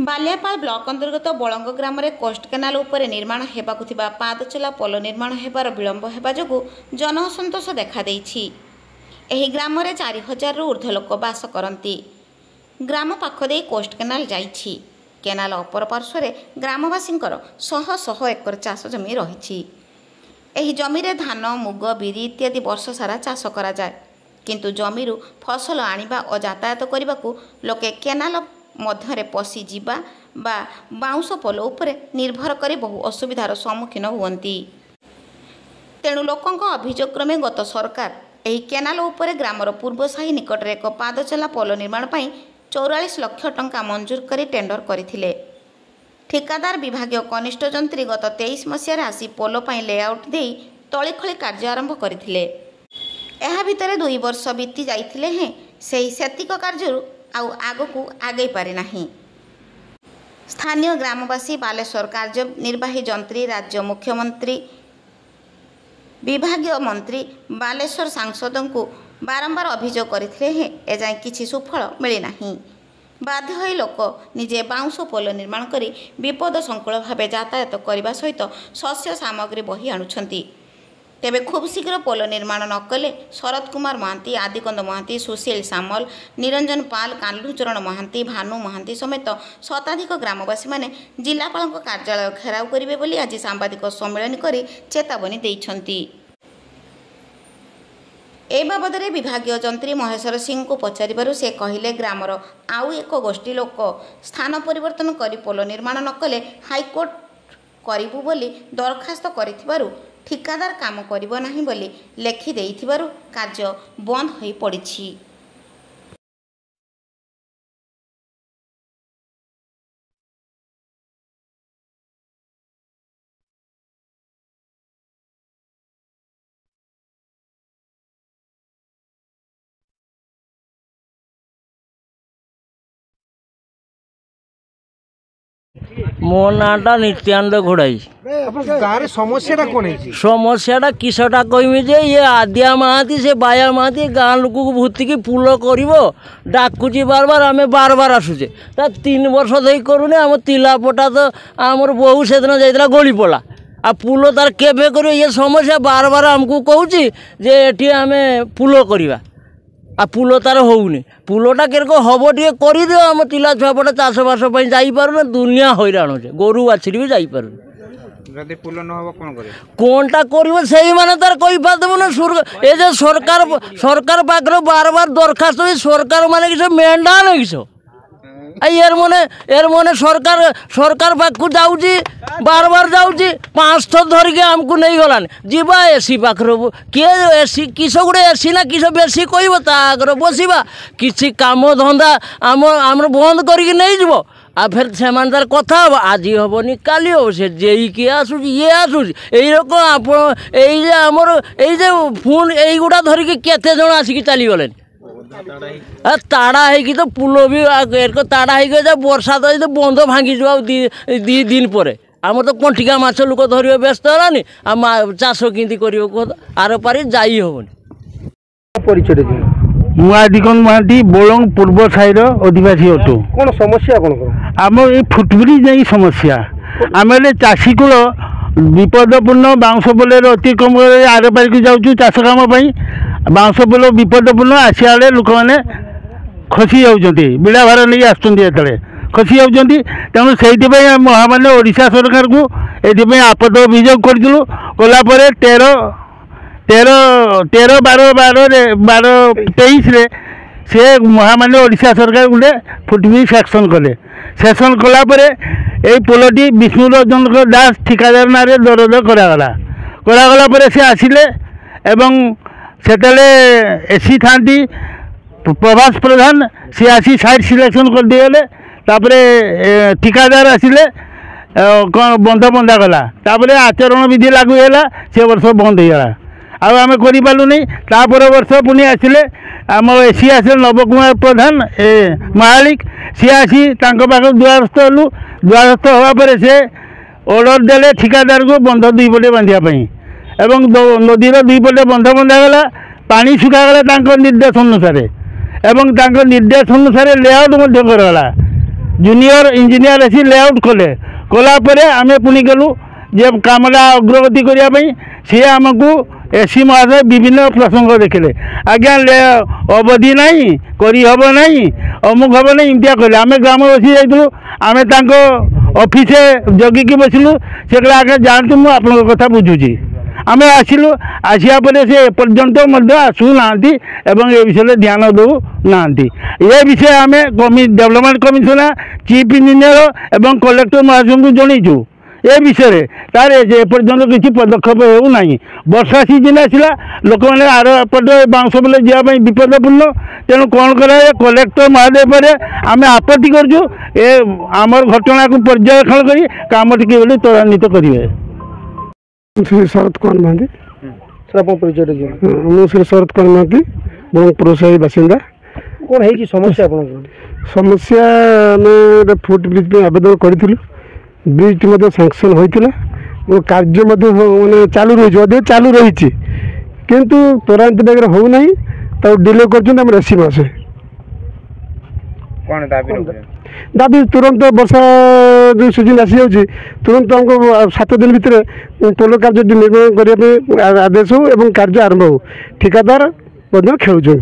Baliapal block अंतर्गत बलंग ग्राम में coast canal उपर निर्माण हेबाकु थिबा पादचला पोल निर्माण हेबार विलंब हेबा जोगु जनअसंतोष देखा देइछि। एही ग्राम में 4000 रु ऊर्ध्व लोक बास करती। ग्राम पाख दे कोस्ट केनाल जाइछि। केनाल अपर पार्श्व ग्रामवासींकर शह शह एकर चाष जमी रही। एही जमी रे धान मुग बिरी इत्यादि वर्ष सारा चाष करा जाय, किंतु जमीरु फसल आनिबा और यातायात करबाकू लोके केनाल मध्यरे पशि जीवा बा बाउंस पोल उपरे निर्भर करी बहु असुविधार सम्मुखीन हुअंती। तेणु लोकंक अभियोग क्रमे गत सरकार एही केनाल उपरे ग्रामर पूर्व साही निकट में एक पादचला पोल निर्माण पई 44 लाख टंका मंजूर करी टेंडर करथिले। ठिकादार विभागीय कनिष्ठ जंत्री गत 23 मसीह आसी पोल पई लेआउट देई तळीखळी कार्य आरंभ करथिले। एहा भितरे 2 वर्ष बीती जाइथिले हैं सेही सेतिक कार्य आउ आगकू आगे पारि नाही। स्थानीय ग्रामवासी बालेश्वर कार्यनिर्वाही जंत्री राज्य मुख्यमंत्री विभागीय मंत्री बालेश्वर सांसदों को बारंबार अभियोग करथिले हैं एजाय किछि सुफल मिली नाही। बाध्य होई लोक निजे बाउंस पोल निर्माण करी विपद संकुल भावे यातायात करने सहित शस्य सामग्री बही आणुछंती। तेबे खूब शीघ्र पोल निर्माण न कले शरद कुमार महांती, आदिकंद महांती, सुशील सामल, निरंजन पाल, कालुचरण महांती, भानु महांती समेत शताधिक ग्रामवासी माने जिलापाल कार्यालय घेराव करिवे बोली आज सांबादिक सम्मेलन करी चेतावनी देइछंती। ए बाबदरे विभागीय जंत्री महेश्वर सिंह को पचारिबारु से कहिले ग्रामर आउ एक गोष्ठी लोक स्थान परिवर्तन करी पोल निर्माण न कले हाईकोर्ट करिबु बोली दरखास्त करिथिबारु ठिकादार काम करिबो नाही बोली लेखि देइथिबारु कार्य बंद होई पड़िछि। मो नाटा नित्यानंद घोड़ाई। समस्या किसटा कहमी जे ये आदिया महाती से बाया महाती गाँ लोक को भूतिकी पुल कर डाकुची बार बार आम बार बार आसुचे 3 वर्ष दे करूनी आम तिलापटा तो आमर बहु से दिन जाइला गली पड़ा आ पुल तार केबे कर ये समस्या बार बार आमको कहूँ जे एटी आम पुल करवा आ पुल तार होनी पुलटा केरक हम टे कर आम तिला छुआपटा चाष बास जापार दुनिया हैरान हो गोरु बाछड़ी भी जापार कौनटा कर से मैंने तार कही पारदेव ना ए जो सरकार पाखर बार बार दरखास्त सरकार माने किस मेंढा ना किस यार मने सरकार पाखु जाऊँगी बार बार जाऊँगी 5 थर धरिकी आमको नहीं गलानी जीवा एसी पाखर किए एसी किस गोटे एसी ना किस बेसी कह आगर बसवा किसी कम धंदा आम बंद करके नहीं जीव आ फिर से तार कथा हम आज हेनी काली हम से जेई किए आसूँ ये आसूँ यही रकम आमर ये फोन युवा धरिकी केते जन आसिक चलीगले ताड़ा है तो पुल भी ताड़ा है वर्षा तो बंध भांगी दी दिन पर आम तो कंटिका माछ लोक धर व्यस्त है चाष केमती कर आर पारी जाई हम आदिकंद महांती बोलंग पूर्व साइर अधिवासी अटू। कौन समस्या कौन आम ये फुटब्रिज नहीं समस्या आम चाषी कूल विपदपूर्ण बाउंस पोल अतिक्रम आर पारिक जाऊँ चाष काम बाउंस पोल विपदपूर्ण आसिया बेले लोक मैंने खसी जाती बिड़ा भार नहीं आसते खसी जाती तेणु से महामान्य ओडिशा सरकार को ये आपद अभियोग करूँ कलापर 13/12/23 से महामान्य ओडिशा सरकार गोटे फुटब्रिज सेक्शन कले सेक्शन कलापर यही पोलटी विष्णु रंजन दास ठिकादार ना दरद करागला से आसिले एवं सेतले एसी था प्रभास प्रधान सी आसी साइड सिलेक्शन कर दिए तापरे ठिकादार आसिले कौन बंध बंधा गला तापरे आचरण विधि लागू है से वर्ष बंद हो गला आम करूँ नहीं तापर वर्ष पुणी आसिले आम एसी आसिले नव कुमार प्रधान महालिक सी आसी पाख द्वारस्थ हलु द्वारस्थ होगापर से ऑर्डर देले ठिकादार को बंध 2 पटे बांधापी एवं नदीर 2 पटे बंध बंधा गला पानी सुखागला निर्देश अनुसार एवं निर्देश अनुसार लेआउट कराला ଜୁନିୟର ଇଞ୍ଜିନିୟର ଆସି ଲେଆଉଟ୍ କଲାପରେ ଆମେ ପୁଣି ଗଲୁ ଯେ କାମଟା ଅଗ୍ରଗତି କରିବା ପାଇଁ। ସିଏ ଆମକୁ ଏସି ମହାଶୟ ବିଭିନ୍ନ ପ୍ରସଙ୍ଗ ଦେଖିଲେ। ଆଜ୍ଞା ଅବଧି ନାହିଁ, କରିହେବ ନାହିଁ, ଅମୁକ ହେବ ନାହିଁ, ଏମିତିଆ କହିଲେ। ଆମେ ଗ୍ରାମବାସୀ ଯାଇଥିଲୁ, ଆମେ ତାଙ୍କ ଅଫିସରେ ଜଗିକି ବସିଲୁ। ସେ କହିଲେ ଆଜ୍ଞା ଯାଆନ୍ତୁ, ମୁଁ ଆପଣଙ୍କ କଥା ବୁଝୁଛି। ଆମେ ଆସିଲୁ, ଆସିବା ପରେ ସେ ଏପର୍ଯ୍ୟନ୍ତ ମଧ୍ୟ ଆସୁନାହାନ୍ତି ଏବଂ ଏ ବିଷୟରେ ଧ୍ୟାନ ଦେଉନାହାନ୍ତି। ଏ ବିଷୟ ଆମେ ଡେଭଲପମେଣ୍ଟ କମିଶନର, ଚିଫ୍ ଇଞ୍ଜିନିୟର ଏବଂ କଲେକ୍ଟର ମହାଶୟଙ୍କୁ ଜଣାଇଛୁ। ଏ ବିଷୟରେ ତାର ଏପର୍ଯ୍ୟନ୍ତ କିଛି ପଦକ୍ଷେପ ହେଉନାହିଁ। ବର୍ଷା ସିଜିନ୍ ଆସିଲା, ଲୋକମାନେ ଆର ପଟେ ବାଉଁଶ ବିଲ ଯିବା ପାଇଁ ବିପଦପୂର୍ଣ୍ଣ। ତେଣୁ କ'ଣ କରାଯାଏ, କଲେକ୍ଟର ମହୋଦୟ ପରେ ଆମେ ଆପତ୍ତି କରୁଛୁ। ଏ ଆମର ଘଟଣାକୁ ପର୍ଯ୍ୟବେକ୍ଷଣ କରି କାମଟି କିଭଳି ତ୍ୱରାନ୍ୱିତ କରିବେ। श्री शरद कुमार महांती श्री शरद कुमार महांती ब्रह्मपुर साही बासिंदा। कौन है समस्या समस्या आम फुट ब्रिज में आवेदन करूँ। ब्रिज सैंक्शन होता कार्य मानने चालू रही चालू रही किंतु त्वरान्वित बेगर होना डिले कर एसी मास दाबी तुरंत वर्षा जो सीजन आसी जाऊँगी तुरंत हमको 7 दिन भितर पोल कार्य निर्माण करने आदेश हो एवं कार्य आरंभ हो। ठिकादार खेलुं।